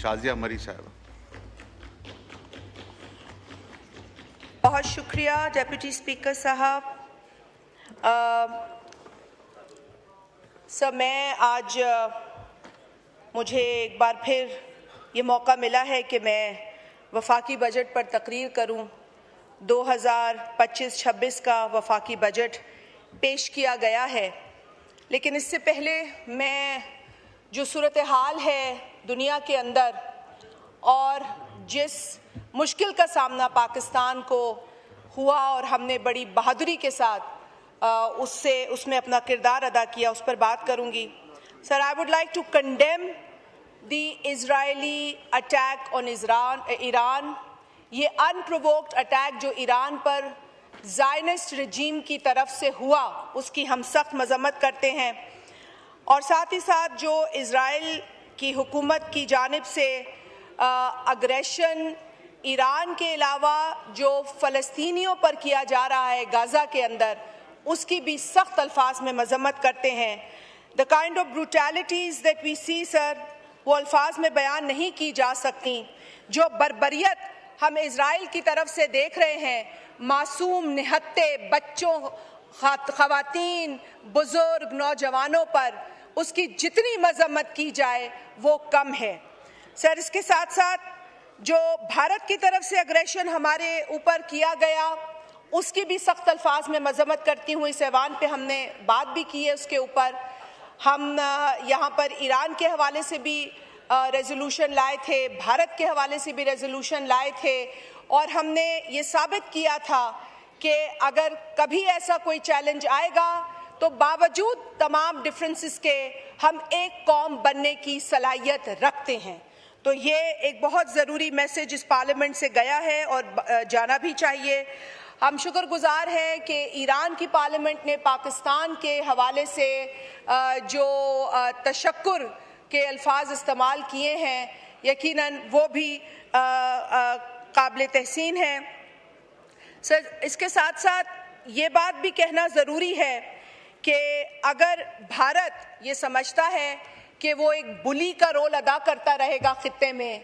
शाजिया मरी साहब। बहुत शुक्रिया डेप्यूटी स्पीकर साहब। सर, मैं आज मुझे एक बार फिर ये मौका मिला है कि मैं वफाकी बजट पर तकरीर करूं। 2025-26 का वफाकी बजट पेश किया गया है, लेकिन इससे पहले मैं जो सूरत हाल है दुनिया के अंदर और जिस मुश्किल का सामना पाकिस्तान को हुआ और हमने बड़ी बहादुरी के साथ उसमें अपना किरदार अदा किया, उस पर बात करूंगी। Sir, I would like to condemn the Israeli attack on Iran. ये अनप्रोवोक्ड अटैक जो ईरान पर ज़ायनिस्ट रजीम की तरफ से हुआ, उसकी हम सख्त मजम्मत करते हैं। और साथ ही साथ जो इजराइल की हुकूमत की जानिब से अग्रेशन ईरान के अलावा जो फ़लस्तीनियों पर किया जा रहा है गाज़ा के अंदर, उसकी भी सख्त अल्फाज में मजम्मत करते हैं। The kind of brutalities that we see sir, वो अल्फाज में बयान नहीं की जा सकती। जो बर्बरियत हम इजराइल की तरफ से देख रहे हैं, मासूम निहत्ते बच्चों, ख़वातीन, बुजुर्ग, नौजवानों पर, उसकी जितनी मजम्मत की जाए वो कम है। सर, इसके साथ साथ जो भारत की तरफ से अग्रेशन हमारे ऊपर किया गया, उसकी भी सख्त अल्फाज में मजम्मत करती हुई इस ऐवान पे हमने बात भी की है। उसके ऊपर हम यहाँ पर ईरान के हवाले से भी रेजोल्यूशन लाए थे, भारत के हवाले से भी रेजोल्यूशन लाए थे, और हमने ये साबित किया था कि अगर कभी ऐसा कोई चैलेंज आएगा तो बावजूद तमाम डिफरेंसेस के हम एक कौम बनने की सलाहियत रखते हैं। तो ये एक बहुत ज़रूरी मैसेज इस पार्लियामेंट से गया है और जाना भी चाहिए। हम शुक्रगुजार हैं कि ईरान की पार्लियामेंट ने पाकिस्तान के हवाले से जो तशक्कुर के अल्फाज इस्तेमाल किए हैं, यकीनन वो भी काबिल तहसीन है। सर, इसके साथ साथ ये बात भी कहना ज़रूरी है कि अगर भारत ये समझता है कि वो एक बुली का रोल अदा करता रहेगा खित्ते में,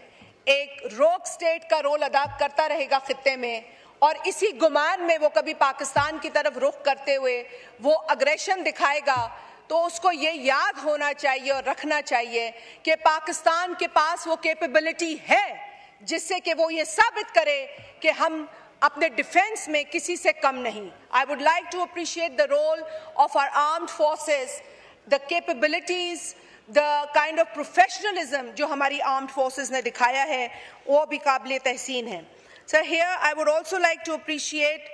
एक रोक स्टेट का रोल अदा करता रहेगा खित्ते में, और इसी गुमान में वो कभी पाकिस्तान की तरफ रुख करते हुए वो अग्रेशन दिखाएगा, तो उसको ये याद होना चाहिए और रखना चाहिए कि पाकिस्तान के पास वो कैपेबिलिटी है जिससे कि वो ये साबित करे कि हम अपने डिफेंस में किसी से कम नहीं। I would like to appreciate the role of our armed forces, the capabilities, the kind of professionalism जो हमारी आर्म्ड फोर्सेस ने दिखाया है, वो भी काबिल तहसीन है। Sir, here I would also like to appreciate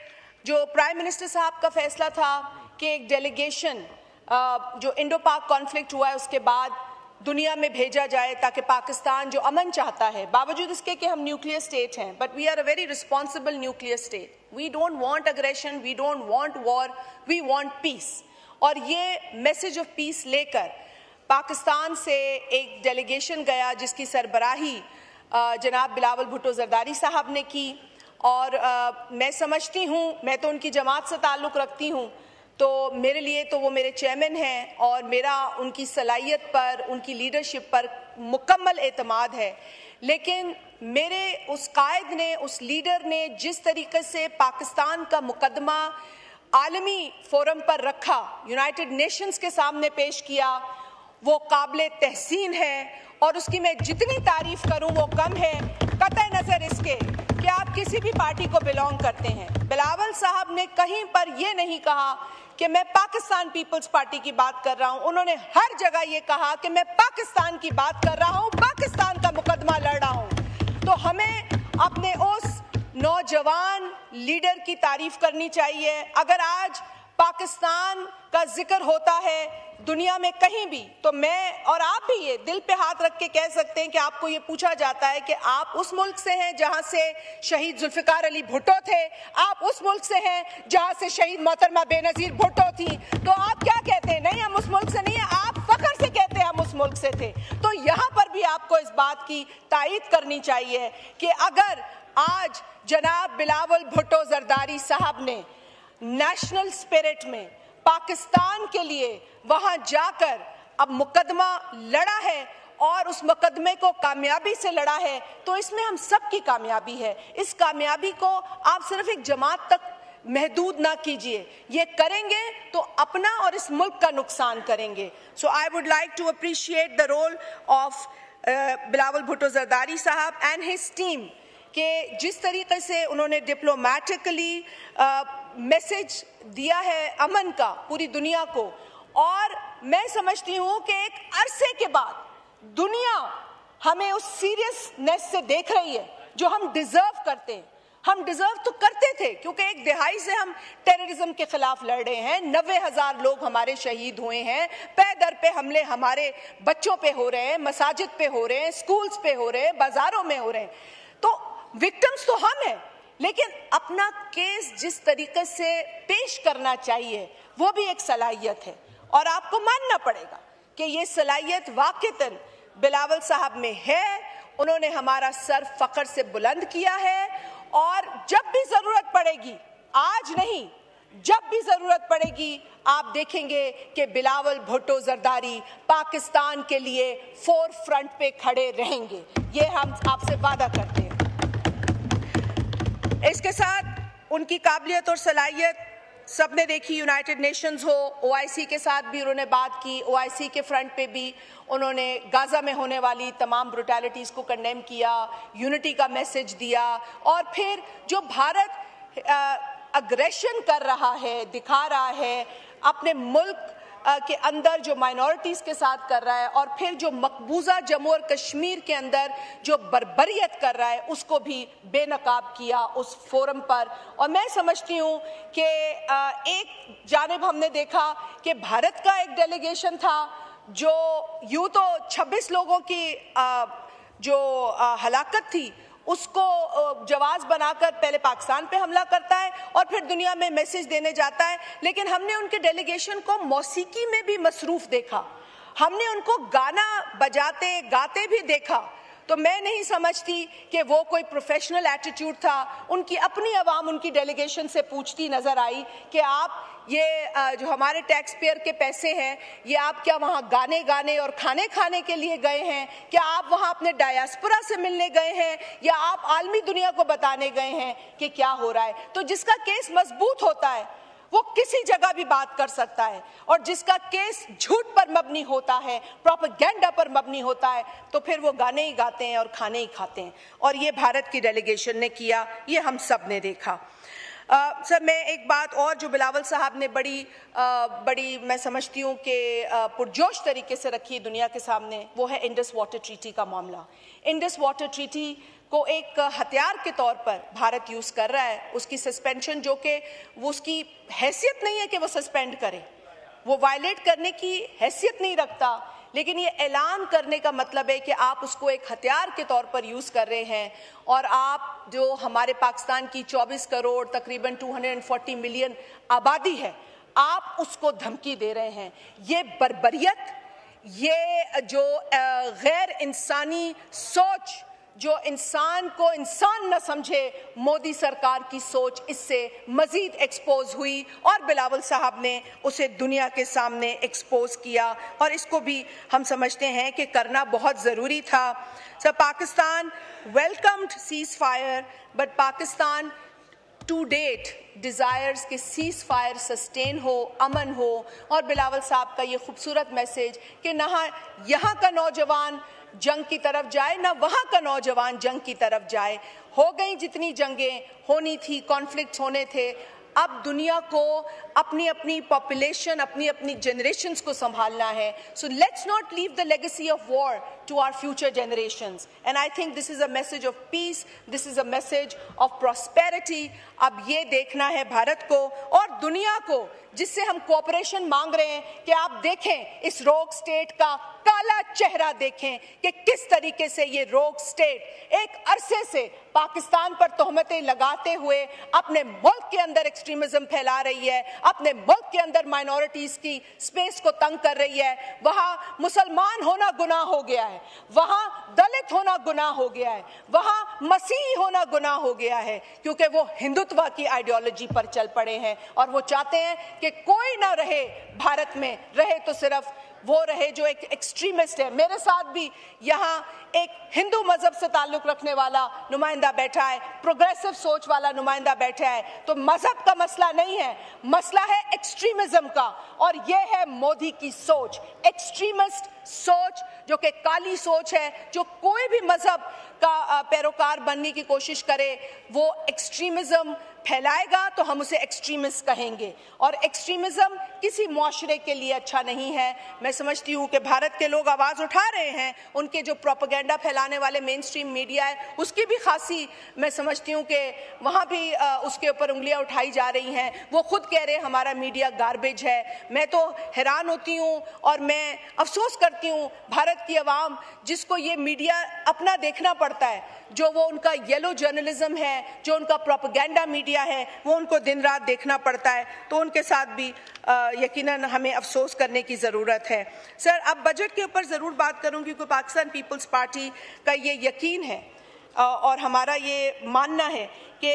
जो प्राइम मिनिस्टर साहब का फैसला था कि एक डेलीगेशन जो इंडो पाक कॉन्फ्लिक्ट हुआ है उसके बाद दुनिया में भेजा जाए, ताकि पाकिस्तान जो अमन चाहता है, बावजूद इसके कि हम न्यूक्लियर स्टेट हैं, but we are a very responsible nuclear state. We don't want aggression, we don't want war, we want peace. और ये मैसेज ऑफ पीस लेकर पाकिस्तान से एक डेलीगेशन गया जिसकी सरबराही जनाब बिलावल भुट्टो जरदारी साहब ने की। और मैं समझती हूँ, मैं तो उनकी जमात से ताल्लुक़ रखती हूँ, तो मेरे लिए तो वो मेरे चेयरमैन हैं और मेरा उनकी सलाहियत पर, उनकी लीडरशिप पर मुकम्मल एतमाद है। लेकिन मेरे उस कायद ने, उस लीडर ने जिस तरीके से पाकिस्तान का मुकदमा आलमी फोरम पर रखा, यूनाइटेड नेशंस के सामने पेश किया, वो काबिल तहसीन है और उसकी मैं जितनी तारीफ करूं वो कम है, कतई नज़र इसके कि आप किसी भी पार्टी को बिलोंग करते हैं। बिलावल साहब ने कहीं पर ये नहीं कहा कि मैं पाकिस्तान पीपल्स पार्टी की बात कर रहा हूं, उन्होंने हर जगह ये कहा कि मैं पाकिस्तान की बात कर रहा हूं, पाकिस्तान का मुकदमा लड़ रहा हूं। तो हमें अपने उस नौजवान लीडर की तारीफ करनी चाहिए। अगर आज पाकिस्तान का जिक्र होता है दुनिया में कहीं भी, तो मैं और आप भी ये दिल पे हाथ रख के कह सकते हैं कि आपको ये पूछा जाता है कि आप उस मुल्क से हैं जहां से शहीद जुल्फिकार अली भुट्टो थे, आप उस मुल्क से हैं जहां से शहीद मोहतरमा बेनजीर भुट्टो थी, तो आप क्या कहते हैं? नहीं, हम उस मुल्क से नहीं है, आप फख्र से कहते हैं हम उस मुल्क से थे। तो यहाँ पर भी आपको इस बात की तायीद करनी चाहिए कि अगर आज जनाब बिलावल भुट्टो जरदारी साहब ने नेशनल स्पिरिट में पाकिस्तान के लिए वहां जाकर अब मुकदमा लड़ा है और उस मुकदमे को कामयाबी से लड़ा है, तो इसमें हम सब की कामयाबी है। इस कामयाबी को आप सिर्फ एक जमात तक महदूद ना कीजिए, ये करेंगे तो अपना और इस मुल्क का नुकसान करेंगे। So I would like to appreciate the role of Bilawal Bhutto Zardari sahab and his team कि जिस तरीके से उन्होंने डिप्लोमेटिकली मैसेज दिया है अमन का पूरी दुनिया को। और मैं समझती हूँ कि एक अरसे के बाद दुनिया हमें उस सीरियसनेस से देख रही है जो हम डिजर्व करते हैं। हम डिजर्व तो करते थे क्योंकि एक दिहाई से हम टेररिज्म के खिलाफ लड़ रहे हैं, 90,000 लोग हमारे शहीद हुए हैं, पे दर पे हमले हमारे बच्चों पे हो रहे हैं, मसाजिद पे हो रहे हैं, स्कूल्स पे हो रहे हैं, बाजारों में हो रहे हैं। तो विक्टिम्स तो हम हैं, लेकिन अपना केस जिस तरीके से पेश करना चाहिए वो भी एक सलाहियत है और आपको मानना पड़ेगा कि ये सलाहियत वाकईतन बिलावल साहब में है। उन्होंने हमारा सर फख्र से बुलंद किया है और जब भी जरूरत पड़ेगी, आज नहीं, जब भी जरूरत पड़ेगी, आप देखेंगे कि बिलावल भुट्टो जरदारी पाकिस्तान के लिए फोर फ्रंट पे खड़े रहेंगे। ये हम आपसे वादा करते हैं। इसके साथ उनकी काबिलियत और सलाहियत सबने देखी, यूनाइटेड नेशंस हो, ओआईसी के साथ भी उन्होंने बात की, ओआईसी के फ्रंट पे भी उन्होंने गाजा में होने वाली तमाम ब्रुटैलिटीज़ को कंडेम किया, यूनिटी का मैसेज दिया। और फिर जो भारत अग्रेशन कर रहा है, दिखा रहा है अपने मुल्क के अंदर जो माइनॉरिटीज़ के साथ कर रहा है, और फिर जो मकबूजा जम्मू और कश्मीर के अंदर जो बर्बरियत कर रहा है, उसको भी बेनकाब किया उस फोरम पर। और मैं समझती हूँ कि एक जानिब हमने देखा कि भारत का एक डेलीगेशन था जो यूँ तो 26 लोगों की जो हलाकत थी उसको जवाब बनाकर पहले पाकिस्तान पे हमला करता है और फिर दुनिया में मैसेज देने जाता है। लेकिन हमने उनके डेलीगेशन को मौसीकी में भी मसरूफ देखा, हमने उनको गाना बजाते गाते भी देखा। तो मैं नहीं समझती कि वो कोई प्रोफेशनल एटीट्यूड था। उनकी अपनी आवाम उनकी डेलीगेशन से पूछती नजर आई कि आप ये जो हमारे टैक्स पेयर के पैसे हैं, ये आप क्या वहाँ गाने गाने और खाने खाने के लिए गए हैं? क्या आप वहाँ अपने डायस्पोरा से मिलने गए हैं, या आप आलमी दुनिया को बताने गए हैं कि क्या हो रहा है? तो जिसका केस मजबूत होता है वो किसी जगह भी बात कर सकता है, और जिसका केस झूठ पर मबनी होता है, प्रोपेगेंडा पर मबनी होता है, तो फिर वो गाने ही गाते हैं और खाने ही खाते हैं। और ये भारत की डेलीगेशन ने किया, ये हम सब ने देखा। सर, मैं एक बात और जो बिलावल साहब ने बड़ी मैं समझती हूँ कि पुरजोश तरीके से रखी है दुनिया के सामने, वो है इंडस वाटर ट्रीटी का मामला। इंडस वाटर ट्रीटी को एक हथियार के तौर पर भारत यूज़ कर रहा है। उसकी सस्पेंशन, जो कि वो उसकी हैसियत नहीं है कि वो सस्पेंड करे, वो वायलेट करने की हैसियत नहीं रखता, लेकिन ये ऐलान करने का मतलब है कि आप उसको एक हथियार के तौर पर यूज़ कर रहे हैं। और आप जो हमारे पाकिस्तान की 24 करोड़ तकरीबन 240 मिलियन आबादी है, आप उसको धमकी दे रहे हैं। ये बर्बरियत, ये जो गैर इंसानी सोच, जो इंसान को इंसान न समझे, मोदी सरकार की सोच इससे मजीद एक्सपोज हुई और बिलावल साहब ने उसे दुनिया के सामने एक्सपोज किया, और इसको भी हम समझते हैं कि करना बहुत ज़रूरी था। Sir, Pakistan welcomed ceasefire, but Pakistan to date desires कि सीज फायर सस्टेन हो, अमन हो। और बिलावल साहब का ये खूबसूरत मैसेज कि ना यहाँ का नौजवान जंग की तरफ जाए, ना वहाँ का नौजवान जंग की तरफ जाए। हो गई जितनी जंगें होनी थी, कॉन्फ्लिक्ट्स होने थे, अब दुनिया को अपनी अपनी पॉपुलेशन, अपनी अपनी जनरेशन्स को संभालना है। So let's not leave the legacy of war to our future generations, and I think this is a message of peace, this is a message of prosperity। अब ये देखना है भारत को और दुनिया को, जिससे हम कोऑपरेशन मांग रहे हैं, कि आप देखें इस रोग स्टेट का काला चेहरा, देखें कि किस तरीके से ये रोग स्टेट एक अरसे से पाकिस्तान पर तोहमतें लगाते हुए अपने मुल्क के अंदर एक्सट्रीमिज्म फैला रही है, अपने मुल्क के अंदर माइनॉरिटीज की स्पेस को तंग कर रही है। वहाँ मुसलमान होना गुनाह हो गया है, वहाँ दलित होना गुनाह हो गया है, वहाँ मसीही होना गुनाह हो गया है, क्योंकि वो हिंदुत्व की आइडियोलॉजी पर चल पड़े हैं और वो चाहते हैं कि कोई ना रहे भारत में, रहे तो सिर्फ वो रहे जो एक एक्सट्रीमिस्ट है। मेरे साथ भी यहाँ एक हिंदू मजहब से ताल्लुक रखने वाला नुमाइंदा बैठा है, प्रोग्रेसिव सोच वाला नुमाइंदा बैठा है। तो मजहब का मसला नहीं है, मसला है एक्सट्रीमिज्म का, और ये है मोदी की सोच, एक्सट्रीमिस्ट सोच, जो कि काली सोच है। जो कोई भी मजहब का पैरोकार बनने की कोशिश करे वो एक्सट्रीमिज्म फैलाएगा तो हम उसे एक्सट्रीमिस्ट कहेंगे, और एक्सट्रीमिज्म किसी मुआशरे के लिए अच्छा नहीं है। मैं समझती हूँ कि भारत के लोग आवाज़ उठा रहे हैं, उनके जो प्रोपेगेंडा फैलाने वाले मेन स्ट्रीम मीडिया है उसकी भी खासी मैं समझती हूँ कि वहाँ भी उसके ऊपर उंगलियाँ उठाई जा रही हैं। वो खुद कह रहे हैं हमारा मीडिया गार्बेज है। मैं तो हैरान होती हूँ और मैं अफसोस करती हूँ भारत की आवाम जिसको ये मीडिया अपना देखना पड़ता है, जो वो उनका येलो जर्नलिज्म है, जो उनका प्रोपेगेंडा मीडिया है, वो उनको दिन रात देखना पड़ता है। तो उनके साथ भी यकीनन हमें अफसोस करने की ज़रूरत है। सर, अब बजट के ऊपर ज़रूर बात करूँगी क्योंकि पाकिस्तान पीपल्स पार्टी का ये यकीन है और हमारा ये मानना है कि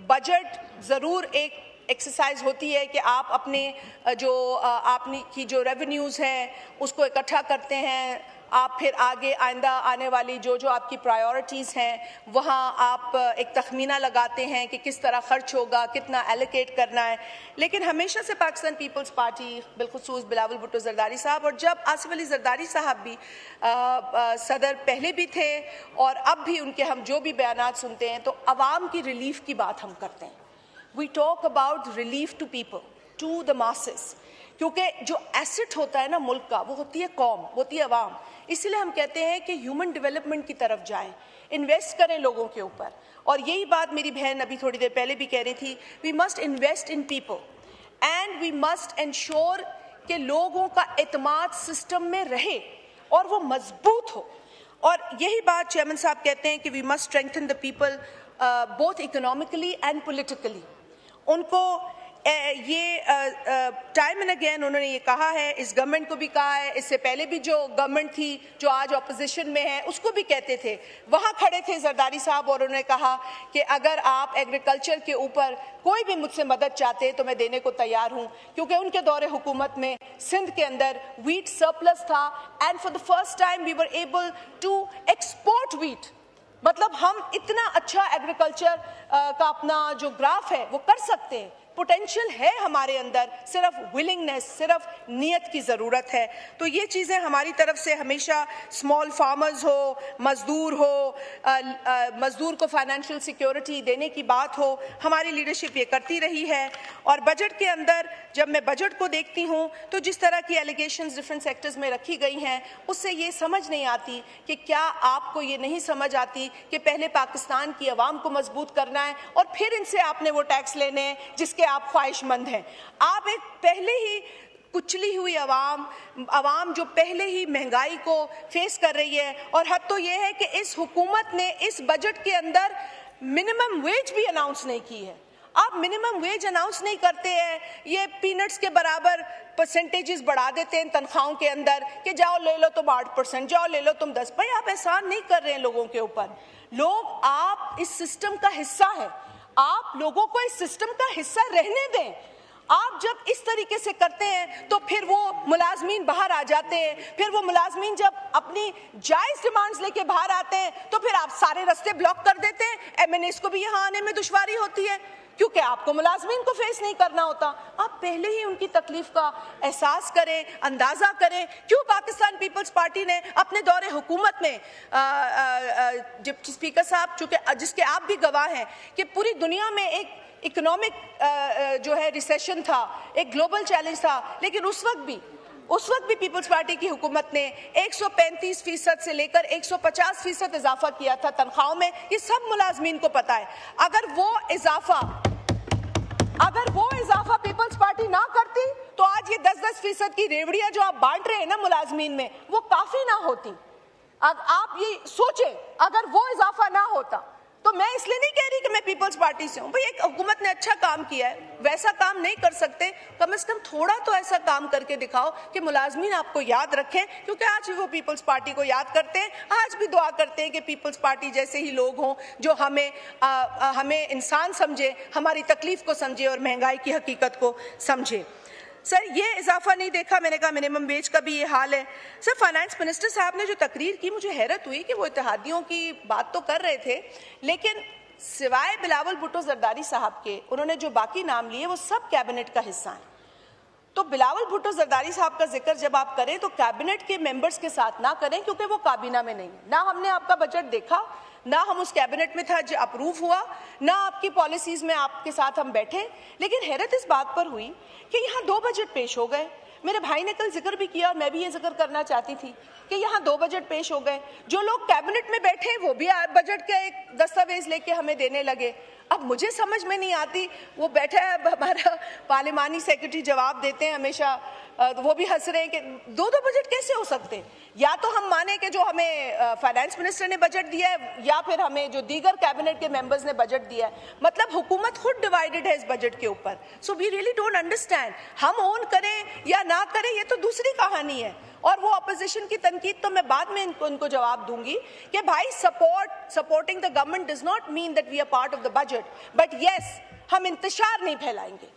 बजट ज़रूर एक एक्सरसाइज होती है कि आप अपने आपकी जो रेवेन्यूज़ हैं उसको इकट्ठा करते हैं, आप फिर आगे आइंदा आने वाली जो आपकी प्रायोरिटीज़ हैं वहाँ आप एक तखमीना लगाते हैं कि किस तरह खर्च होगा, कितना एलोकेट करना है। लेकिन हमेशा से पाकिस्तान पीपल्स पार्टी बिलखुसूस बिलावल भुट्टो जरदारी साहब, और जब आसिफ अली जरदारी साहब भी सदर पहले भी थे और अब भी उनके हम जो भी बयानात सुनते हैं तो आवाम की रिलीफ की बात हम करते हैं। We talk about relief to people, to the masses, क्योंकि जो एसेट होता है ना मुल्क का वो होती है कौम, होती है अवाम। इसलिए हम कहते हैं कि ह्यूमन डेवलपमेंट की तरफ जाएं, इन्वेस्ट करें लोगों के ऊपर। और यही बात मेरी बहन अभी थोड़ी देर पहले भी कह रही थी, we must invest in people and we must ensure कि लोगों का एतमाद सिस्टम में रहे और वो मजबूत हो। और यही बात चेयरमैन साहब कहते हैं कि we must strengthen the people both economically and politically. उनको ये टाइम एंड अगेन उन्होंने ये कहा है, इस गवर्नमेंट को भी कहा है, इससे पहले भी जो गवर्नमेंट थी जो आज ऑपोजिशन में है उसको भी कहते थे। वहाँ खड़े थे जरदारी साहब और उन्होंने कहा कि अगर आप एग्रीकल्चर के ऊपर कोई भी मुझसे मदद चाहते हैं तो मैं देने को तैयार हूँ, क्योंकि उनके दौरे हुकूमत में सिंध के अंदर वीट सरप्लस था and for the first time we were able to export wheat. मतलब हम इतना अच्छा एग्रीकल्चर का अपना जो ग्राफ है वो कर सकते हैं, पोटेंशियल है हमारे अंदर, सिर्फ विलिंगनेस, सिर्फ नियत की ज़रूरत है। तो ये चीज़ें हमारी तरफ से हमेशा स्मॉल फार्मर्स हो, मज़दूर हो, मज़दूर को फाइनेंशियल सिक्योरिटी देने की बात हो, हमारी लीडरशिप ये करती रही है। और बजट के अंदर जब मैं बजट को देखती हूँ तो जिस तरह की एलिगेशंस डिफरेंट सेक्टर्स में रखी गई हैं उससे ये समझ नहीं आती कि क्या आपको ये नहीं समझ आती कि पहले पाकिस्तान की आवाम को मजबूत करना है और फिर इनसे आपने वो टैक्स लेने हैं जिसके आप ख्वाहिशमंद हैं। आप एक पहले ही कुचली हुई आवाम जो पहले ही महंगाई को फेस कर रही है, और हद तो ये है कि इस हुकूमत ने इस बजट के अंदर मिनिमम वेज भी अनाउंस नहीं की है। आप मिनिमम वेज अनाउंस नहीं करते हैं, ये पीनट्स के बराबर परसेंटेजेस बढ़ा देते हैं तनख्वाहों के अंदर कि जाओ ले लो तुम 8%, जाओ ले लो तुम 10%। भाई आप एहसान नहीं कर रहे हैं लोगों के ऊपर। लोग आप इस सिस्टम का हिस्सा है, आप लोगों को इस सिस्टम का हिस्सा रहने दें। आप जब इस तरीके से करते हैं तो फिर वो मुलाजमीन बाहर आ जाते हैं, फिर वो मुलाजमीन जब अपनी जायज डिमांड्स लेके बाहर आते हैं तो फिर आप सारे रास्ते ब्लॉक कर देते हैं। एमएनएस को भी यहाँ आने में दुश्वारी होती है क्योंकि आपको मुलाजमीन को फेस नहीं करना होता। आप पहले ही उनकी तकलीफ का एहसास करें, अंदाजा करें। क्यों पाकिस्तान पीपल्स पार्टी ने अपने दौरे हुकूमत में डिप्टी स्पीकर साहब, चूंकि जिसके आप भी गवाह हैं कि पूरी दुनिया में एक इकोनॉमिक जो है रिसेशन था, एक ग्लोबल चैलेंज था, लेकिन उस वक्त भी पीपल्स पार्टी की हुकूमत ने 135% से लेकर 150% इजाफा किया था तनख्वाहों में। ये सब मुलाजमीन को पता है। अगर वो इजाफा पीपल्स पार्टी ना करती तो आज ये 10% की रेवड़ियां जो आप बांट रहे हैं ना मुलाजमीन में, वो काफी ना होती। आप ये सोचें, अगर वो इजाफा ना होता तो मैं इसलिए नहीं कह रही कि मैं पीपल्स पार्टी से हूं। भाई एक हुकूमत ने अच्छा काम किया है, वैसा काम नहीं कर सकते, कम से कम थोड़ा तो ऐसा काम करके दिखाओ कि मुलाजमीन आपको याद रखें, क्योंकि आज भी वो पीपल्स पार्टी को याद करते हैं। आज भी दुआ करते हैं कि पीपल्स पार्टी जैसे ही लोग हों जो हमें इंसान समझे, हमारी तकलीफ को समझे और महंगाई की हकीकत को समझे। सर ये इजाफा नहीं देखा, मैंने कहा मिनिमम वेज का भी ये हाल है। सर फाइनेंस मिनिस्टर साहब ने जो तकरीर की, मुझे हैरत हुई कि वो इत्तेहादियों की बात तो कर रहे थे, लेकिन सिवाय बिलावल भुट्टो जरदारी साहब के उन्होंने जो बाकी नाम लिए वो सब कैबिनेट का हिस्सा हैं। तो बिलावल भुट्टो जरदारी साहब का जिक्र जब आप करें तो कैबिनेट के मेंबर्स के साथ ना करें, क्योंकि वो काबीना में नहीं है। ना हमने आपका बजट देखा, ना हम उस कैबिनेट में था जो अप्रूव हुआ, ना आपकी पॉलिसीज में आपके साथ हम बैठे। लेकिन हैरत इस बात पर हुई कि यहाँ 2 बजट पेश हो गए। मेरे भाई ने कल जिक्र भी किया और मैं भी ये जिक्र करना चाहती थी कि यहाँ 2 बजट पेश हो गए। जो लोग कैबिनेट में बैठे वो भी बजट का एक दस्तावेज लेके हमें देने लगे। अब मुझे समझ में नहीं आती, वो बैठा है हमारा पार्लिमानी सेक्रेटरी जवाब देते हैं हमेशा, वो भी हंस रहे हैं कि 2 बजट कैसे हो सकते हैं। या तो हम माने कि जो हमें फाइनेंस मिनिस्टर ने बजट दिया है या फिर हमें जो दीगर कैबिनेट के मेंबर्स ने बजट दिया है, मतलब हुकूमत खुद डिवाइडेड है इस बजट के ऊपर। So we really don't understand. हम ओन करें या ना करें ये तो दूसरी कहानी है। और वो अपोजिशन की तनकीद तो मैं बाद में उनको जवाब दूंगी कि भाई supporting the government does not mean that we are part of the budget, but yes हम इंतशार नहीं फैलाएंगे,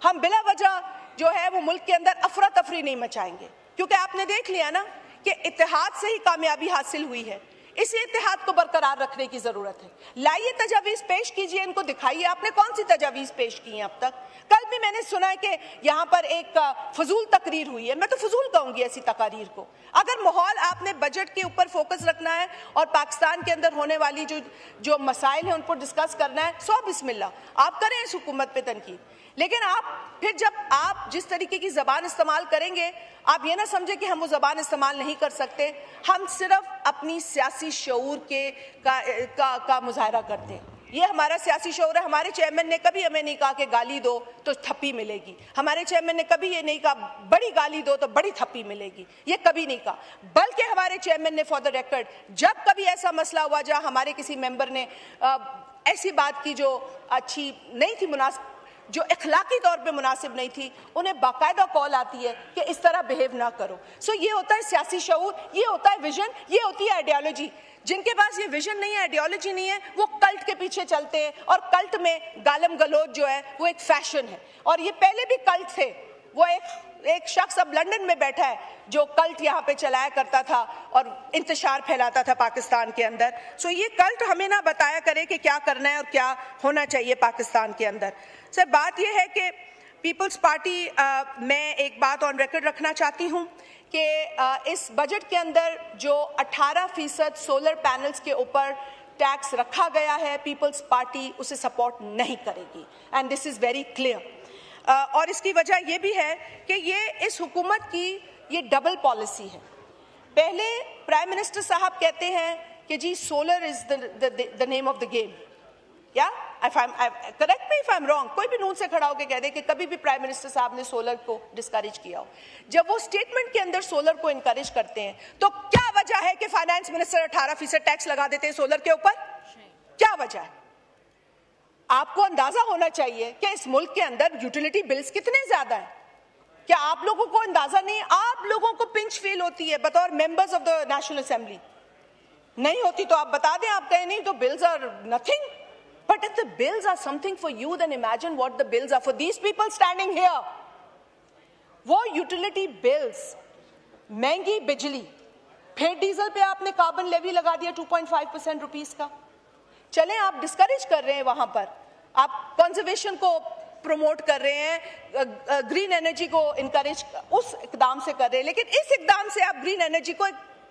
हम बिला वजह जो है वो मुल्क के अंदर अफरा तफरी नहीं मचाएंगे। क्योंकि आपने देख लिया ना कि इत्तेहाद से ही कामयाबी हासिल हुई है, इसी इत्तेहाद को बरकरार रखने की जरूरत है। लाइए तजावीज पेश कीजिए, इनको दिखाइए आपने कौन सी तजावीज पेश की हैं अब तक। कल भी मैंने सुना है कि यहाँ पर एक फजूल तकरीर हुई है। मैं तो फजूल कहूंगी ऐसी तकारीर को। अगर माहौल आपने बजट के ऊपर फोकस रखना है और पाकिस्तान के अंदर होने वाली जो मसाइल हैं उन पर डिस्कस करना है, सो बिस्मिल्लाह आप करें इस हुकूमत पे तनकीद। लेकिन आप फिर जब आप जिस तरीके की जबान इस्तेमाल करेंगे, आप ये ना समझे कि हम वो जबान इस्तेमाल नहीं कर सकते। हम सिर्फ अपनी सियासी शऊर का मुजाहरा करते हैं। ये हमारा सियासी शऊर है। हमारे चेयरमैन ने कभी हमें नहीं कहा कि गाली दो तो थप्पी मिलेगी। हमारे चेयरमैन ने कभी ये नहीं कहा बड़ी गाली दो तो बड़ी थप्पी मिलेगी, ये कभी नहीं कहा। बल्कि हमारे चेयरमैन ने फॉर द रिकॉर्ड जब कभी ऐसा मसला हुआ जहां हमारे किसी मेंबर ने ऐसी बात की जो अच्छी नहीं थी, जो इखलाकी तौर पे मुनासिब नहीं थी, उन्हें बाकायदा कॉल आती है कि इस तरह बिहेव ना करो। सो ये होता है सियासी शऊर, ये होता है विजन, ये होती है आइडियोलॉजी। जिनके पास ये विजन नहीं है, आइडियोलॉजी नहीं है, वो कल्ट के पीछे चलते हैं। और कल्ट में गालम गलोच जो है वो एक फैशन है। और ये पहले भी कल्ट थे। वो एक शख्स अब लंदन में बैठा है जो कल्ट यहाँ पे चलाया करता था और इंतशार फैलाता था पाकिस्तान के अंदर। सो ये कल्ट हमें ना बताया करे कि क्या करना है और क्या होना चाहिए पाकिस्तान के अंदर। सर बात यह है कि पीपल्स पार्टी मैं एक बात ऑन रिकॉर्ड रखना चाहती हूँ कि इस बजट के अंदर जो 18% सोलर पैनल्स के ऊपर टैक्स रखा गया है, पीपल्स पार्टी उसे सपोर्ट नहीं करेगी। And this is very clear. और इसकी वजह यह भी है कि ये इस हुकूमत की ये डबल पॉलिसी है। पहले प्राइम मिनिस्टर साहब कहते हैं कि जी solar is the name of the game, या correct me if I am wrong. कोई भी नून से खड़ा होकर कह दे कि कभी भी प्राइम मिनिस्टर साहब ने सोलर को डिस्करेज किया हो। जब वो स्टेटमेंट के अंदर सोलर को इनकरेज करते हैं तो क्या वजह है कि फाइनेंस मिनिस्टर 18% टैक्स लगा देते हैं सोलर के ऊपर? क्या वजह है? आपको अंदाजा होना चाहिए कि इस मुल्क के अंदर यूटिलिटी बिल्स कितने ज्यादा हैं। क्या आप लोगों को अंदाजा नहीं? आप लोगों को पिंच फील होती है बतौर members of the national assembly? नहीं होती तो आप बता दें, आप कहें नहीं तो bills are nothing. But if the bills are something for you, then imagine what the bills are for these people standing here. वो यूटिलिटी बिल्स, महंगी बिजली, फिर डीजल पे आपने कार्बन लेवी लगा दिया 2.5% रुपीस का। चलें आप डिस्करेज कर रहे हैं, वहां पर आप कंजर्वेशन को प्रमोट कर रहे हैं, ग्रीन एनर्जी को इनकरेज उस इकदाम से कर रहे हैं, लेकिन इस इकदाम से आप ग्रीन एनर्जी को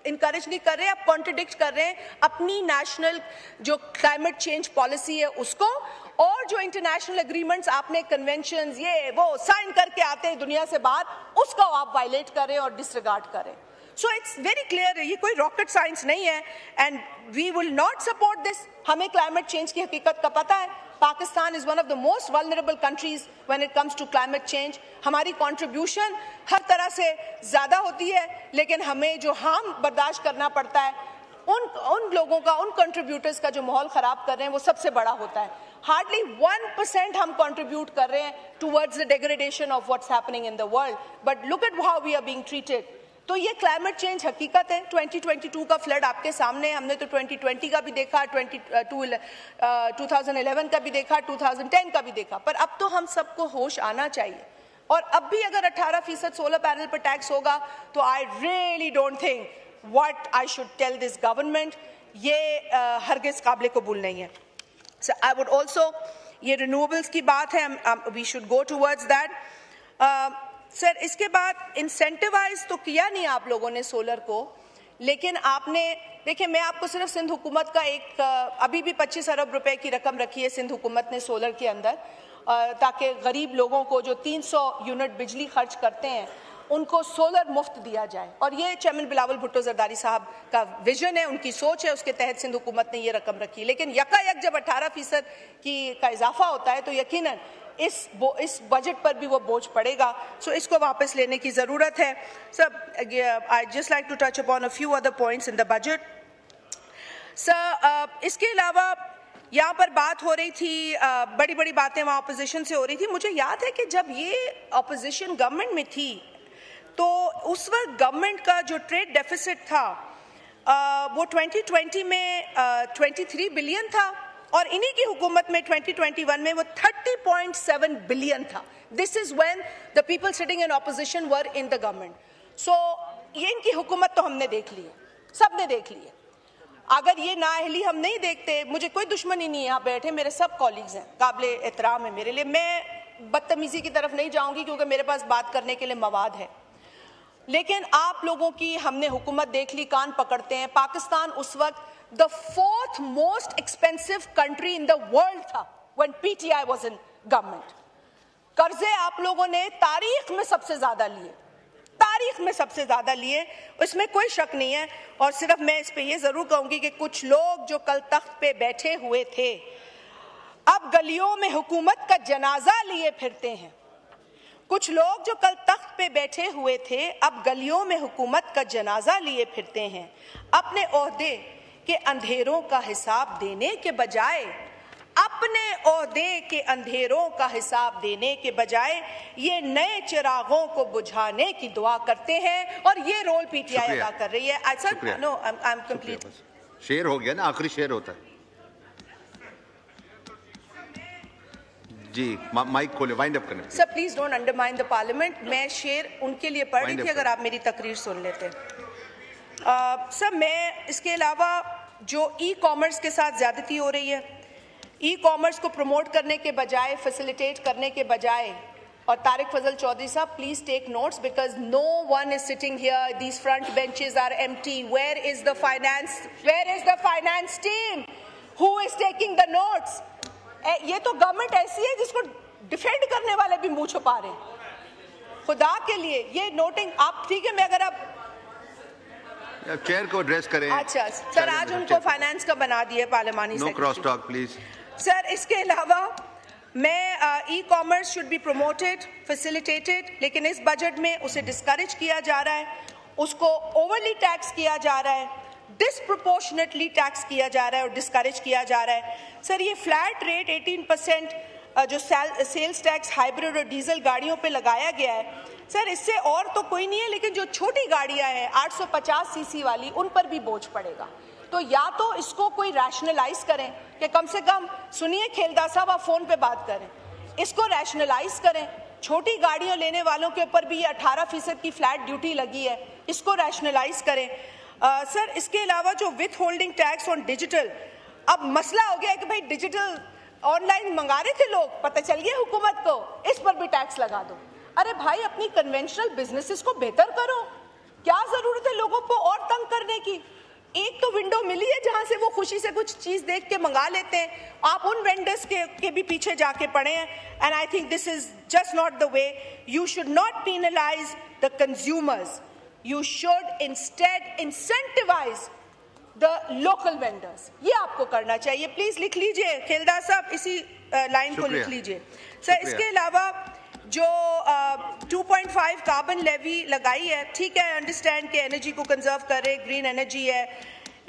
इनकरेज नहीं कर रहे, आप कॉन्ट्रडिक्ट कर रहे हैं अपनी नेशनल जो क्लाइमेट चेंज पॉलिसी है उसको, और जो इंटरनेशनल एग्रीमेंट्स आपने कन्वेंशंस ये वो साइन करके आते हैं दुनिया से बाहर, उसको आप वायलेट कर रहे हैं और डिसरिगार्ड कर रहे हैं। सो इट्स वेरी क्लियर, ये कोई रॉकेट साइंस नहीं है and we will not support this. हमें क्लाइमेट चेंज की हकीकत का पता है। Pakistan is one of the most vulnerable countries when it comes to climate change. हमारी कंट्रीब्यूशन हर तरह से ज्यादा होती है, लेकिन हमें जो हार्म बर्दाश्त करना पड़ता है उन लोगों का, उन कंट्रीब्यूटर्स का जो माहौल खराब कर रहे हैं वो सबसे बड़ा होता है। हार्डली 1% हम कंट्रीब्यूट कर रहे हैं towards the degradation of what's happening in the world, but look at how we are being treated. तो ये क्लाइमेट चेंज हकीकत है। 2022 का फ्लड आपके सामने है। हमने तो 2020 का भी देखा, 2011 का भी देखा, 2010 का भी देखा, पर अब तो हम सबको होश आना चाहिए और अब भी अगर 18% सोलर पैनल पर टैक्स होगा तो I really don't think what I should tell this government, ये हरगिज काबिल कबूल नहीं है। सो आई वुड ऑल्सो, ये रिन्यूएबल्स की बात है, we should go towards that. Sir इसके बाद इंसेंटिवाइज तो किया नहीं आप लोगों ने सोलर को, लेकिन आपने देखिए, मैं आपको सिर्फ सिंध हुकूमत का एक अभी भी 25 अरब रुपए की रकम रखी है सिंध हुकूमत ने सोलर के अंदर, ताकि गरीब लोगों को जो 300 यूनिट बिजली खर्च करते हैं उनको सोलर मुफ्त दिया जाए। और ये चेयरमैन बिलावल भुट्टो जरदारी साहब का विजन है, उनकी सोच है, उसके तहत सिंध हुकूमत ने ये रकम रखी। लेकिन यकायक जब 18% का इजाफा होता है तो यकीनन इस बजट पर भी वो बोझ पड़ेगा। सो इसको वापस लेने की जरूरत है। Sir I just like to touch upon a few other points in the budget. Sir इसके अलावा यहाँ पर बात हो रही थी, बड़ी बड़ी बातें वहाँ अपोजिशन से हो रही थी। मुझे याद है कि जब ये अपोजिशन गवर्नमेंट में थी तो उस वक्त गवर्नमेंट का जो ट्रेड डेफिसिट था वो 2020 में 23 बिलियन था और इन्हीं की हुकूमत में 2021 में वो 30.7 बिलियन था। This is when the people sitting in opposition were in the government. So ये इनकी हुकूमत तो हमने देख ली है, सबने देख ली है। अगर ये नाअहली हम नहीं देखते, मुझे कोई दुश्मनी नहीं है, यहाँ बैठे मेरे सब कॉलीग्स हैं, काबिल एहतराम है मेरे लिए, मैं बदतमीजी की तरफ नहीं जाऊंगी क्योंकि मेरे पास बात करने के लिए मवाद है। लेकिन आप लोगों की हमने हुकूमत देख ली, कान पकड़ते हैं। पाकिस्तान उस वक्त the 4th most expensive country in the world था when PTI was in government. कर्जे आप लोगों ने तारीख में सबसे ज्यादा लिए, तारीख में सबसे ज्यादा लिए, इसमें कोई शक नहीं है। और सिर्फ मैं इस पे ये जरूर कहूंगी कि कुछ लोग जो कल तख्त पे बैठे हुए थे अब गलियों में हुकूमत का जनाजा लिए फिरते हैं। कुछ लोग जो कल तख्त पे बैठे हुए थे अब गलियों में हुकूमत का जनाजा लिए फिरते हैं। अपने ओहदे के अंधेरों का हिसाब देने के बजाय, अपने ओहदे के अंधेरों का हिसाब देने के बजाय ये नए चिरागों को बुझाने की दुआ करते हैं और ये रोल पीटीआई अदा कर रही है। No, I am complete. शेर हो गया ना, आखिरी शेर होता है जी। माइक खोले, वाइंड अप करने। Sir please don't undermine the parliament. मैं शेर उनके लिए पढ़ रही थी, अगर आप मेरी तकरीर सुन लेते। सर मैं इसके अलावा जो ई कॉमर्स के साथ ज्यादती हो रही है, ई कॉमर्स को प्रमोट करने के बजाय, फैसिलिटेट करने के बजाय, और Tariq Fazal Chaudhry Sahab please take notes because no one is sitting here, these front benches are empty. Where is the finance team who is taking the notes? ये तो गवर्नमेंट ऐसी है जिसको डिफेंड करने वाले भी मुंह छुपा रहे हैं। खुदा के लिए ये नोटिंग आप, ठीक है, मैं अगर आप चेयर को एड्रेस करें। अच्छा सर, आज उनको फाइनेंस का बना दिया पार्लियामानी secretary. No cross talk please. Sir इसके अलावा मैं e commerce should be promoted, facilitated, लेकिन इस बजट में उसे डिस्करेज किया जा रहा है, उसको ओवरली टैक्स किया जा रहा है, डिसप्रोपोर्शनेटली टैक्स किया जा रहा है और डिस्करेज किया जा रहा है। सर ये फ्लैट रेट 18% जो सेल्स टैक्स हाइब्रिड और डीजल गाड़ियों पे लगाया गया है, सर इससे और तो कोई नहीं है, लेकिन जो छोटी गाड़ियां हैं 850 सीसी वाली, उन पर भी बोझ पड़ेगा। तो या तो इसको कोई रैशनलाइज करें कि कम से कम, सुनिए खेलदार साहब आप फोन पे बात करें, इसको रैशनलाइज करें। छोटी गाड़ियां लेने वालों के ऊपर भी ये 18% की फ्लैट ड्यूटी लगी है, इसको रैशनलाइज करें। सर इसके अलावा जो with holding tax on digital, अब मसला हो गया है कि भाई डिजिटल ऑनलाइन मंगा रहे थे लोग, पता चल गया हुकूमत को, इस पर भी टैक्स लगा दो। अरे भाई अपनी कन्वेंशनल बिजनेसेस को बेहतर करो, क्या जरूरत है लोगों को और तंग करने की? एक तो विंडो मिली है जहां से वो खुशी से कुछ चीज देख के मंगा लेते हैं, आप उन वेंडर्स के भी पीछे जाके पड़े हैं। And I think this is just not the way. You should not penalise the consumers, you should instead incentivize the local vendors। ये आपको करना चाहिए। प्लीज लिख लीजिए खेलदार साहब, इसी लाइन को लिख लीजिए। सर इसके अलावा जो 2.5 कार्बन लेवी लगाई है, ठीक है, अंडरस्टैंड कि एनर्जी को कंजर्व करे, ग्रीन एनर्जी है,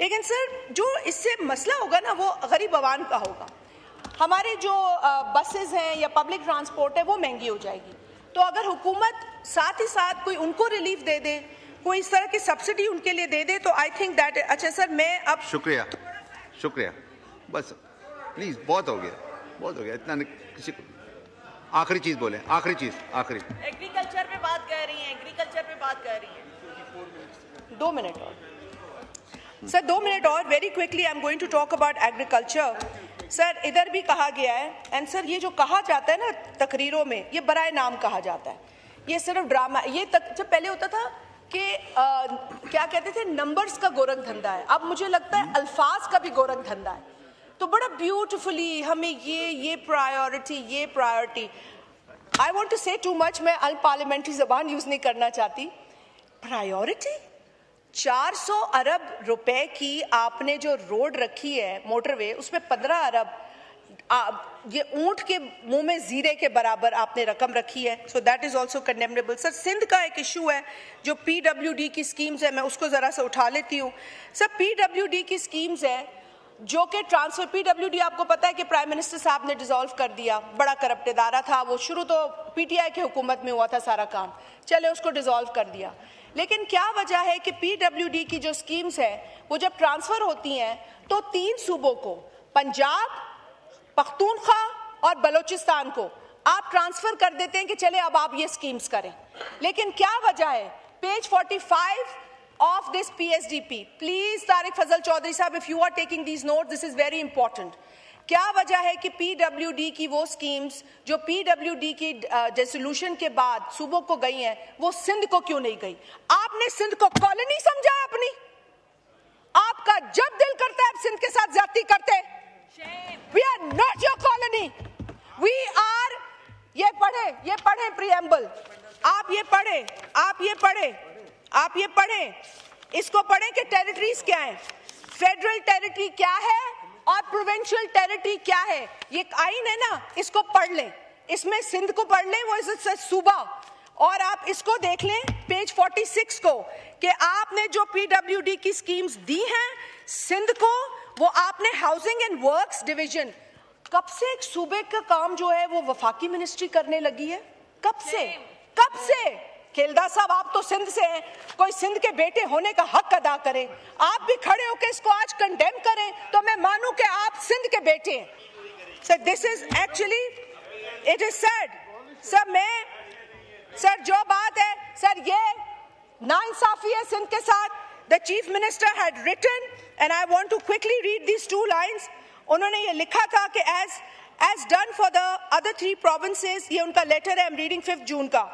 लेकिन सर जो इससे मसला होगा ना वो गरीब आवाम का होगा। हमारे जो बसेस हैं या पब्लिक ट्रांसपोर्ट है वो महंगी हो जाएगी। तो अगर हुकूमत साथ ही साथ कोई उनको रिलीफ दे दे, कोई इस तरह की सब्सिडी उनके लिए दे दे, तो आई थिंक दैट। अच्छा सर मैं अब शुक्रिया बस प्लीज, बहुत हो गया, इतना किसी को आखिरी चीज बोले, आखिरी चीज, आखिरी। एग्रीकल्चर पे बात कर रही हैं, एग्रीकल्चर पे बात कर रही हैं। 2 मिनट और सर, 2 मिनट और। Very quickly I am going to talk about agriculture. Sir इधर भी कहा गया है, एंड सर ये जो कहा जाता है ना तकरीरों में, ये बराए नाम कहा जाता है, ये सिर्फ ड्रामा। ये जब पहले होता था कि क्या कहते थे, नंबर्स का गोरख धंधा है, अब मुझे लगता है अल्फाज का भी गोरख धंधा है। तो बड़ा ब्यूटिफुली हमें ये प्रायोरिटी। आई वॉन्ट टू से टू मच, मैं अनपार्लियामेंट्री जबान यूज नहीं करना चाहती। प्रायोरिटी 400 अरब रुपए की आपने जो रोड रखी है मोटरवे, उसमें 15 अरब ये ऊंट के मुंह में जीरे के बराबर आपने रकम रखी है। So that is also condemnable. Sir Sindh का एक इशू है जो PWD की स्कीम्स है, मैं उसको जरा सा उठा लेती हूँ। सर PWD की स्कीम्स है जो कि ट्रांसफर, PWD आपको पता है कि प्राइम मिनिस्टर साहब ने डिसॉल्व कर दिया, बड़ा करप्ट इदारा था वो, शुरू तो PTI की हुकूमत में हुआ था सारा काम, चले उसको डिसॉल्व कर दिया। लेकिन क्या वजह है कि PWD की जो स्कीम्स है वो जब ट्रांसफर होती हैं तो 3 सूबों को, पंजाब, पख्तूनख्वा और बलोचिस्तान को आप ट्रांसफर कर देते हैं कि चले अब आप ये स्कीम्स करें। लेकिन क्या वजह है? Page 45 of this PSDP, please Tariq Fazal Chaudhary साहब, if you are taking these notes, this is very important. क्या वजह है कि PWD की वो स्कीम्स जो PWD की डिसोल्यूशन के बाद सूबों को गई हैं, वो सिंध को क्यों नहीं गई? आपने सिंध को कॉलोनी समझा है अपनी? आपका जब दिल करता है आप सिंध के साथ ज्यादती करते। We are not your colony. We are, ये पढ़े प्रीएम्बल, आप ये पढ़ें, इसको पढ़ें कि टेरिटरीज क्या है, फेडरल टेरिटरी क्या है और प्रोविंशियल टेरिटरी क्या है। ये आइन है ना, इसको पढ़ लें, इसमें सिंध को पढ़ लें, वो इस सूबा, और आप इसको देख लें पेज 46 को कि आपने जो PWD की स्कीम्स दी हैं सिंध को, वो आपने हाउसिंग एंड वर्क्स डिवीजन, कब से एक सूबे का काम जो है वो वफाकी मिनिस्ट्री करने लगी है? कब से? खेलदा साहब आप तो सिंध से हैं, कोई सिंध के बेटे होने का हक अदा करे, आप भी खड़े होकर इसको आज कंडेम करें तो मैं मानूं कि आप सिंध के बेटे हैं। Sir this is actually, it is sad. Sir जो बात है सर, ये नाइंसाफी है सिंध के साथ। The chief minister had written, and I want to quickly read these 2 lines. उन्होंने ये लिखा था कि as done for the other 3 provinces, ये उनका लेटर है, आई एम रीडिंग 5 जून का।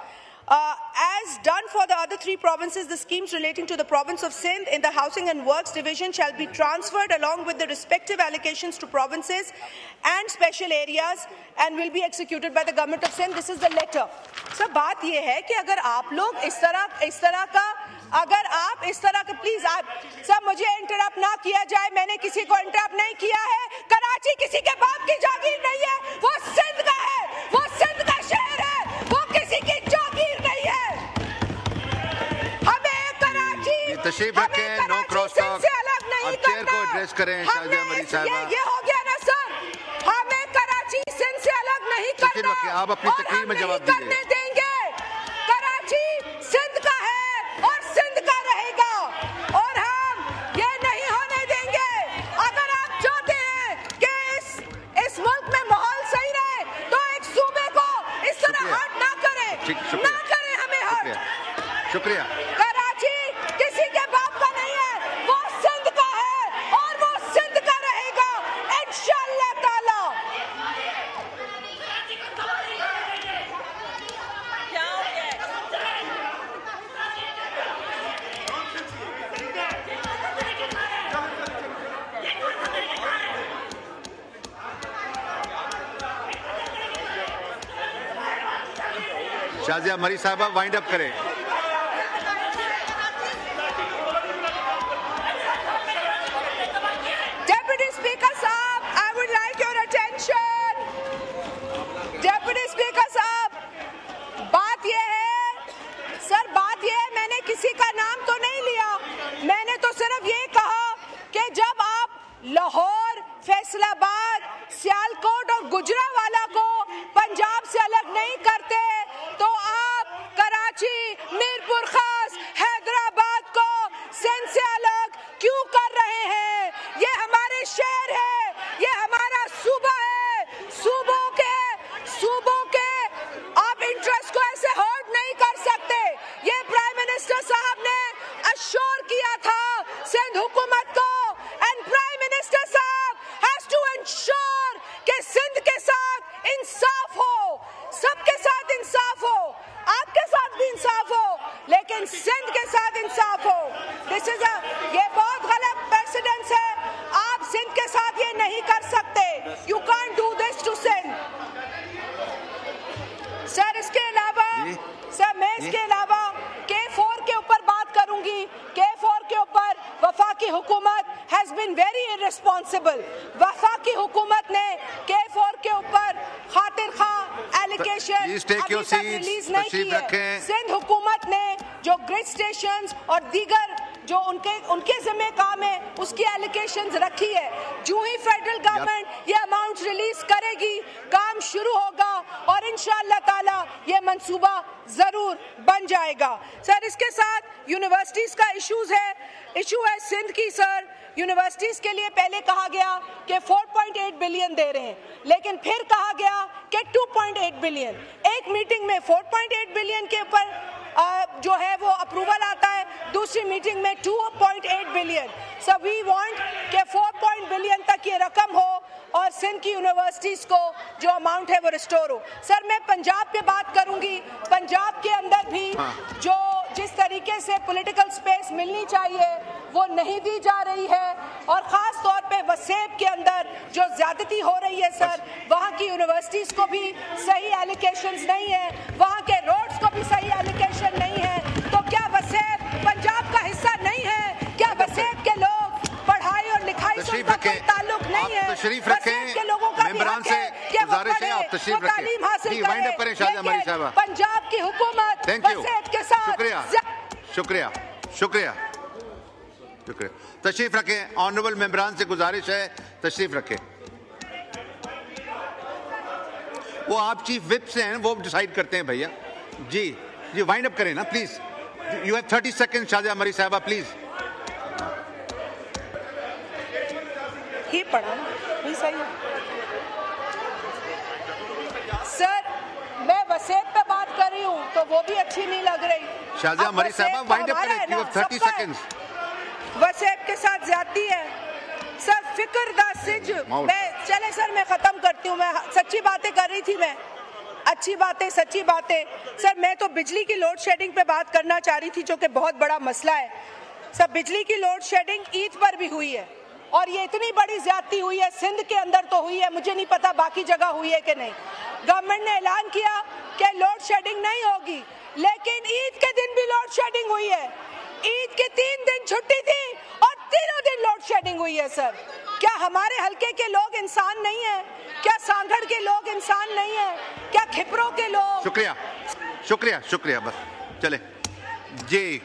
As done for the other 3 provinces, the schemes relating to the province of Sindh in the Housing and Works Division shall be transferred along with the respective allocations to provinces and special areas and will be executed by the government of Sindh. This is the letter. So, बात ये है कि अगर आप लोग इस तरह का प्लीज आप सब मुझे इंटरप्ट ना किया जाए, मैंने किसी को इंटरप्ट नहीं किया है। कराची किसी के बाप की जागीर नहीं है, वो सिंध का है, वो सिंध का शहर है, वो किसी की जागीर नहीं है। हमें कराची, तशरीफ रखें, नो क्रॉस टॉक, अब चेयर को एड्रेस करें। शाजिया मरीज साहबा, ये हो गया ना सर, हमें कराची सिंध से अलग नहीं करना, आप अपनी तकरीर में जवाब दीजिए। देंगे। कराची सिंध का है और सिंध का रहेगा, और हम ये नहीं होने देंगे। अगर आप चाहते हैं कि इस मुल्क में माहौल सही रहे तो एक सूबे को इस तरह हर्ट ना करें, हमें हर्ट। शुक्रिया। कराची किसी के बाप का नहीं है, वो सिंध का है और वो सिंध का रहेगा इंशाअल्लाह ताला। क्या हो गया? शाजिया मरीज साहबा वाइंड अप करें। Deputy Speaker साहब, I would like your attention. Deputy Speaker साहब, बात ये है सर, मैंने किसी का नाम तो नहीं लिया, मैंने तो सिर्फ ये कहा कि जब आप लाहौर, फैसलाबाद, सियालकोट और गुजरांवाला को पंजाब से अलग नहीं करते तो आप कराची, मीरपुर खास, हैदराबाद को सिंध से अलग क्यों कर रहे हैं? ये हमारे शहर है, ये हमारा सूबा है, सूबों के लेकिन सिंध के साथ इंसाफ हो। ये बहुत गलत प्रेसिडेंस है, आप सिंध के साथ ये नहीं कर सकते। You can't do this to Sindh. Sir इसके अलावा मैं इसके अलावा K4 के ऊपर बात करूंगी। K4 के ऊपर वफाकी हुकूमत हैज बीन वेरी इररिस्पॉन्सिबल। वफाकी हुकूमत ने K4 के ऊपर खातिर खा एलिगेशन रिलीज नहीं की है। सिंध हुकूमत ने जो ग्रिड स्टेशंस और दीगर जो उनके जिम्मे काम है उसकी एलिगेशंस रखी है। जो ही फेडरल गवर्नमेंट ये अमाउंट रिलीज करेगी, काम शुरू होगा और इंशाअल्लाह ताला ये मंसूबा जरूर बन जाएगा। सर इसके साथ यूनिवर्सिटीज का इशू है सिंध की। सर यूनिवर्सिटीज के लिए पहले कहा गया कि 4.8 बिलियन दे रहे हैं, लेकिन फिर कहा गया कि 2.8 बिलियन। एक मीटिंग में 4.8 बिलियन के ऊपर जो है वो अप्रूवल आता है, दूसरी मीटिंग में 2.8 बिलियन। सो वी वांट कि 4 बिलियन तक ये रकम हो और सिंध की यूनिवर्सिटीज को जो अमाउंट है वो रिस्टोर हो। सर मैं पंजाब पे बात करूंगी। पंजाब के अंदर भी जो जिस तरीके से पॉलिटिकल स्पेस मिलनी चाहिए वो नहीं दी जा रही है, और खास तौर पे वसेब के अंदर जो ज्यादती हो रही है सर, वहाँ की यूनिवर्सिटीज को भी सही एलोकेशंस नहीं है, वहाँ के रोड्स को भी सही एलोकेशन नहीं है। तो क्या वसेब पंजाब का हिस्सा नहीं है? क्या वसेब के लोग पढ़ाई और लिखाई से उनका कोई ताल्लुक नहीं है? तशरीफ रखें, के लोगों का मेंबरान से गुजारिश है आप तशरीफ रखें। तालीम हासिल वाइंड अप करें शाहजहां मरी साहबा। पंजाब की हुकूमत वसेब के साथ शुक्रिया। तशरीफ रखें। ऑनरेबल मेंबरान से गुजारिश है तशरीफ रखें। वो आप चीफ विप से हैं, वो डिसाइड करते हैं भैया। जी वाइंड अप करें ना please. You have 30 second Shahjahan मरी साहबा प्लीज। ही पढ़ा भी सही। सर मैं वसेब पे बात कर रही हूँ तो वो भी अच्छी नहीं लग रही। शाहजहां मरी साहबा वाइंड अप करें। You have 30 seconds. वसेब के साथ ज्यादती है सर। फिक्र दा सिज मैं चले सर मैं खत्म करती हूँ। मैं सच्ची बातें कर रही थी, मैं अच्छी बातें सच्ची बातें। सर मैं तो बिजली की लोड शेडिंग पे बात करना चाह रही थी, जो कि बहुत बड़ा मसला है। सर बिजली की लोड शेडिंग ईद पर भी हुई है और ये इतनी बड़ी ज्यादती हुई है, सिंध के अंदर तो हुई है, मुझे नहीं पता बाकी जगह हुई है कि नहीं। गवर्नमेंट ने ऐलान किया कि लोड शेडिंग नहीं होगी, लेकिन ईद के दिन भी लोड शेडिंग हुई है। ईद के 3 दिन छुट्टी थी और तीनों दिन लोड शेडिंग हुई है। सर क्या हमारे हलके के लोग इंसान नहीं है? क्या सांगड़ के लोग इंसान नहीं है? क्या खिपरों के लोग? शुक्रिया बस चले जी।